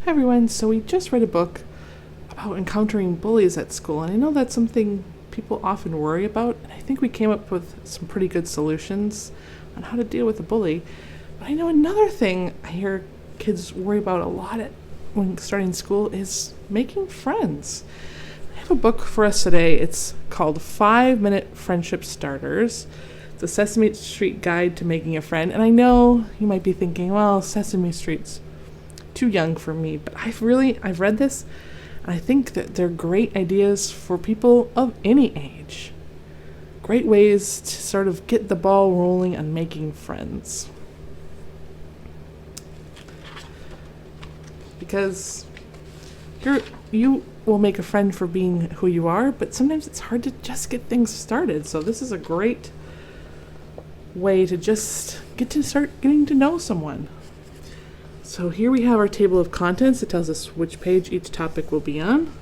Hi everyone, so we just read a book about encountering bullies at school, and I know that's something people often worry about, and I think we came up with some pretty good solutions on how to deal with a bully. But I know another thing I hear kids worry about a lot when starting school is making friends. I have a book for us today. It's called 5-Minute Friendship Starters. It's a Sesame Street guide to making a friend, and I know you might be thinking, well, Sesame Street's too young for me, but I've read this, and I think that they're great ideas for people of any age. Great ways to sort of get the ball rolling on making friends. Because you will make a friend for being who you are, but sometimes it's hard to just get things started. So this is a great way to just start getting to know someone. So here we have our table of contents. It tells us which page each topic will be on.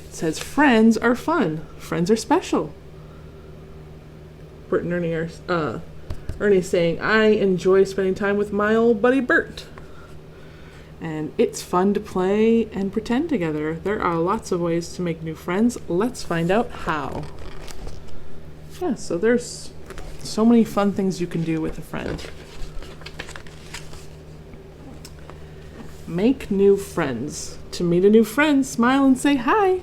It says, friends are fun. Friends are special. Bert and Ernie are, Ernie's saying, I enjoy spending time with my old buddy Bert. And it's fun to play and pretend together. There are lots of ways to make new friends. Let's find out how. Yeah, so there's so many fun things you can do with a friend. Make new friends. To meet a new friend, smile and say hi.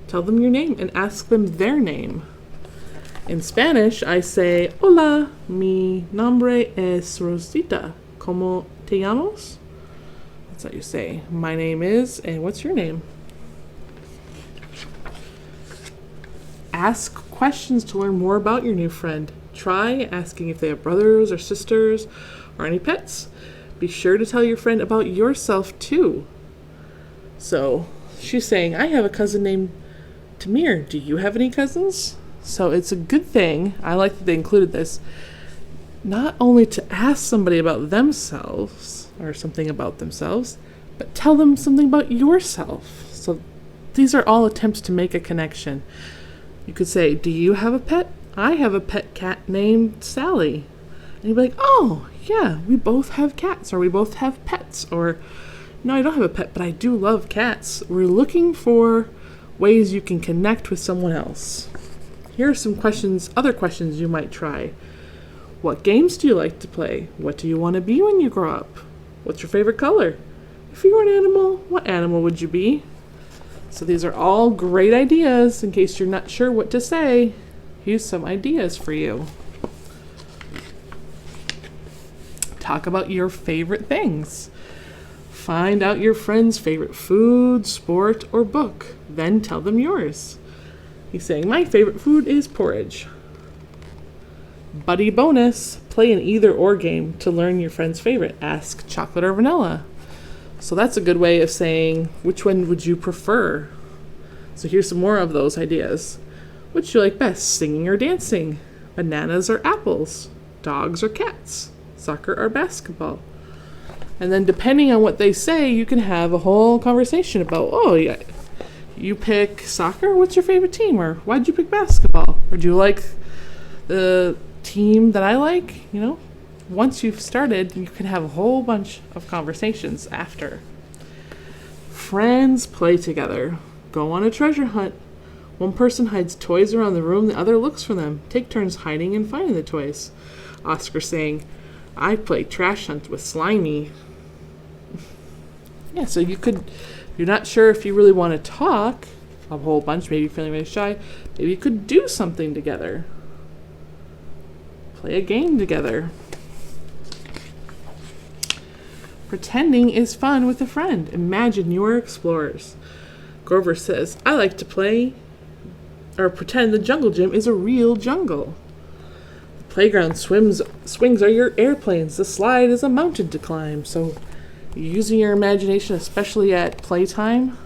Tell them your name and ask them their name. In Spanish, I say, hola, mi nombre es Rosita. ¿Cómo te llamas? That's what you say. My name is, and what's your name? Ask questions to learn more about your new friend. Try asking if they have brothers or sisters or any pets. Be sure to tell your friend about yourself too. So she's saying, I have a cousin named Tamir. Do you have any cousins? So it's a good thing. I like that they included this. Not only to ask somebody about themselves or something about themselves, but tell them something about yourself. So these are all attempts to make a connection. You could say, do you have a pet? I have a pet cat named Sally. And you'd be like, oh, yeah, we both have cats, or we both have pets, or no, I don't have a pet, but I do love cats. We're looking for ways you can connect with someone else. Here are some questions, other questions you might try. What games do you like to play? What do you want to be when you grow up? What's your favorite color? If you were an animal, what animal would you be? So these are all great ideas. In case you're not sure what to say, here's some ideas for you. Talk about your favorite things. Find out your friend's favorite food, sport, or book. Then tell them yours. He's saying, my favorite food is porridge. Buddy bonus. Play an either or game to learn your friend's favorite. Ask chocolate or vanilla. So that's a good way of saying, which one would you prefer? So here's some more of those ideas. Which do you like best, singing or dancing? Bananas or apples? Dogs or cats? Soccer or basketball? And then depending on what they say, you can have a whole conversation about, oh, yeah, you pick soccer? What's your favorite team? Or why'd you pick basketball? Or do you like the team that I like? You know, once you've started, you can have a whole bunch of conversations after. Friends play together. Go on a treasure hunt. One person hides toys around the room, the other looks for them. Take turns hiding and finding the toys. Oscar saying, I play trash hunt with Slimy. Yeah, so you could, if you're not sure if you really want to talk a whole bunch, maybe you're feeling really shy, maybe you could do something together. Play a game together. Pretending is fun with a friend. Imagine you're explorers. Grover says, I like to play or pretend the jungle gym is a real jungle. Playground swings are your airplanes. The slide is a mountain to climb. So using your imagination, especially at playtime,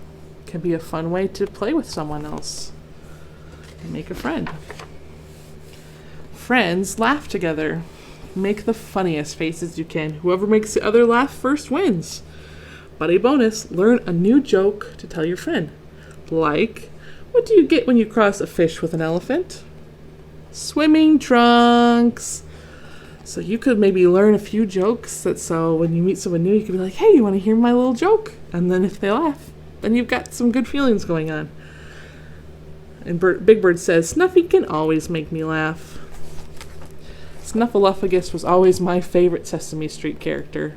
can be a fun way to play with someone else and make a friend. Friends laugh together. Make the funniest faces you can. Whoever makes the other laugh first wins. Buddy bonus, learn a new joke to tell your friend. Like, what do you get when you cross a fish with an elephant? Swimming trunks. So you could maybe learn a few jokes so when you meet someone new, you could be like, hey, you want to hear my little joke? And then if they laugh, then you've got some good feelings going on. And Big Bird says, Snuffy can always make me laugh. Snuffleupagus was always my favorite Sesame Street character.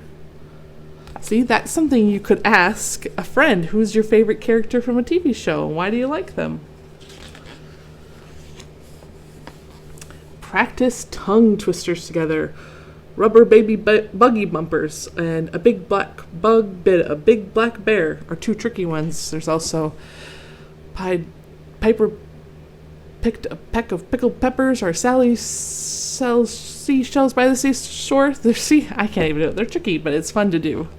See, that's something you could ask a friend. Who's your favorite character from a TV show? Why do you like them? Practice tongue twisters together. Rubber baby buggy bumpers and a big black bear are two tricky ones. There's also Piper picked a peck of pickled peppers, or Sally sells seashells by the seashore. I can't even do it. They're tricky, but it's fun to do.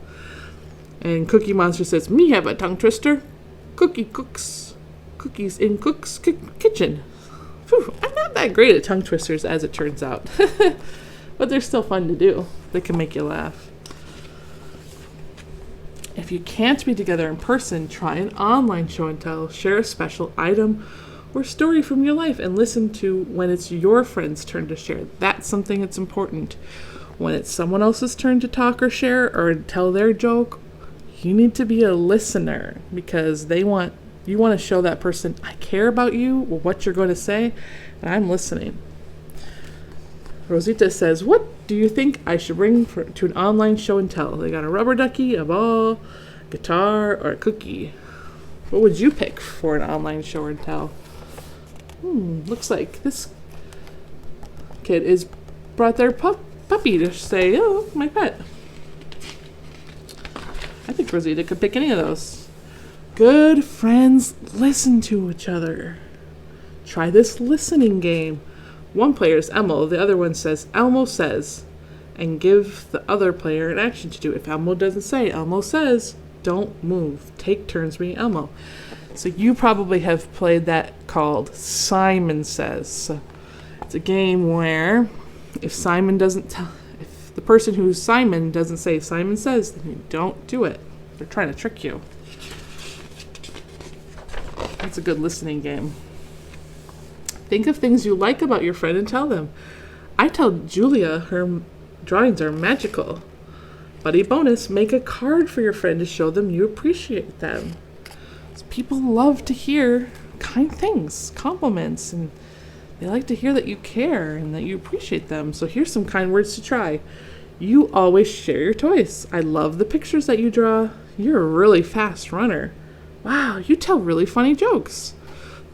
And Cookie Monster says, me have a tongue twister. Cookie cooks cookies in cook's kitchen. Whew, I'm not that great at tongue twisters, as it turns out. But they're still fun to do. They can make you laugh. If you can't be together in person, try an online show and tell. Share a special item or story from your life and listen to when it's your friend's turn to share. That's something that's important. When it's someone else's turn to talk or share or tell their joke, you need to be a listener, because you want to show that person, I care about you, what you're going to say, and I'm listening. Rosita says, what do you think I should bring to an online show and tell? They got a rubber ducky, a ball, guitar, or a cookie. What would you pick for an online show and tell? Looks like this kid is brought their puppy to say, oh, my pet. I think Rosita could pick any of those. Good friends listen to each other. Try this listening game. One player is Elmo, the other one says, Elmo says, and give the other player an action to do. If Elmo doesn't say, Elmo says, don't move. Take turns being Elmo. So you probably have played that, called Simon Says. It's a game where if the person who's Simon doesn't say Simon Says, then you don't do it. They're trying to trick you. That's a good listening game. Think of things you like about your friend and tell them. I tell Julia her drawings are magical. Buddy bonus, make a card for your friend to show them you appreciate them. So people love to hear kind things, compliments, and they like to hear that you care and that you appreciate them. So here's some kind words to try. You always share your toys. I love the pictures that you draw. You're a really fast runner. Wow, you tell really funny jokes.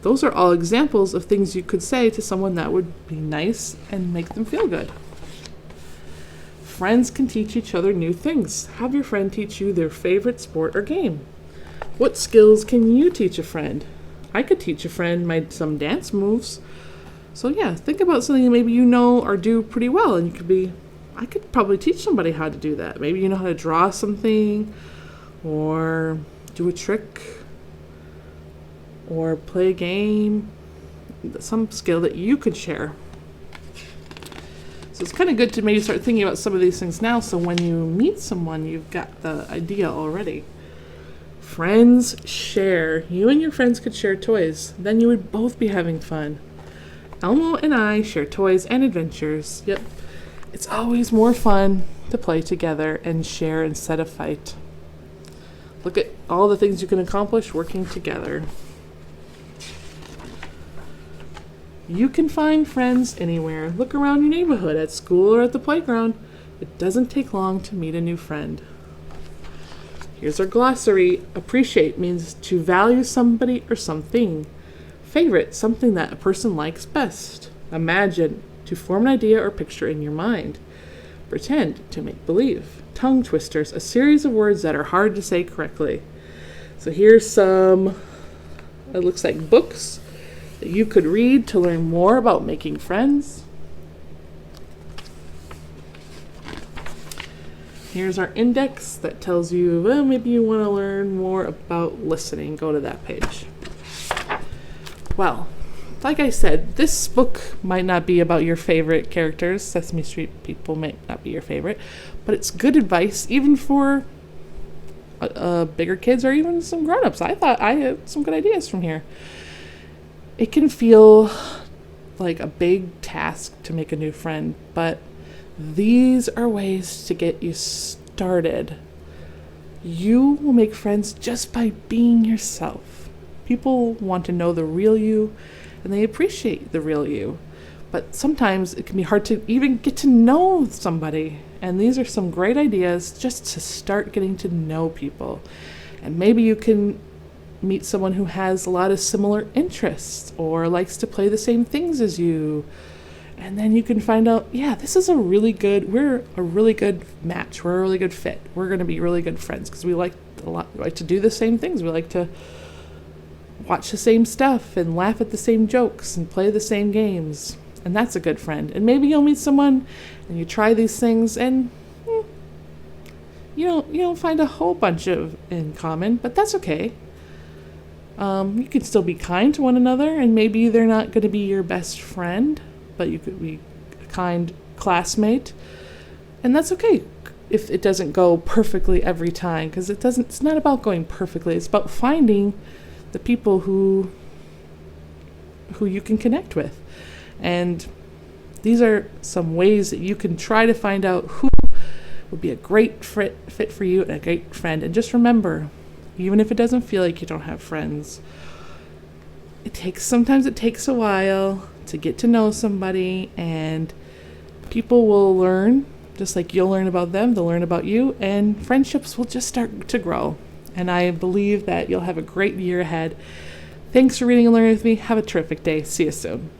Those are all examples of things you could say to someone that would be nice and make them feel good. Friends can teach each other new things. Have your friend teach you their favorite sport or game. What skills can you teach a friend? I could teach a friend some dance moves. So yeah, think about something that maybe you know or do pretty well, and I could probably teach somebody how to do that. Maybe you know how to draw something, or do a trick, or play a game, some skill that you could share. So it's kind of good to maybe start thinking about some of these things now, so when you meet someone, you've got the idea already. Friends share. You and your friends could share toys. Then you would both be having fun. Elmo and I share toys and adventures. Yep. It's always more fun to play together and share instead of fight. Look at all the things you can accomplish working together. You can find friends anywhere. Look around your neighborhood, at school or at the playground. It doesn't take long to meet a new friend. Here's our glossary. Appreciate means to value somebody or something. Favorite, something that a person likes best. Imagine, to form an idea or picture in your mind. Pretend, to make believe. Tongue twisters, a series of words that are hard to say correctly. So here's some, it looks like books that you could read to learn more about making friends. Here's our index that tells you, well, maybe you want to learn more about listening. Go to that page. Well, like I said, this book might not be about your favorite characters. Sesame Street people might not be your favorite, but it's good advice even for bigger kids or even some grown-ups. I thought I had some good ideas from here. It can feel like a big task to make a new friend, but These are ways to get you started. You will make friends just by being yourself. People want to know the real you, and they appreciate the real you. But sometimes it can be hard to even get to know somebody. And these are some great ideas just to start getting to know people. And maybe you can meet someone who has a lot of similar interests or likes to play the same things as you. And then you can find out, yeah, we're a really good match. We're a really good fit. We're going to be really good friends because we like to do the same things. We like to watch the same stuff and laugh at the same jokes and play the same games. And that's a good friend. And maybe you'll meet someone and you try these things and you don't find a whole bunch of in common, but that's okay. You can still be kind to one another, and maybe they're not going to be your best friend, but you could be a kind classmate. And that's okay if it doesn't go perfectly every time, because it's not about going perfectly. It's about finding the people who you can connect with. And these are some ways that you can try to find out who would be a great fit for you and a great friend. And just remember, even if it doesn't feel like you don't have friends, sometimes it takes a while to get to know somebody, and people will learn, just like you'll learn about them, they'll learn about you, and friendships will just start to grow. And I believe that you'll have a great year ahead. Thanks for reading and learning with me. Have a terrific day. See you soon.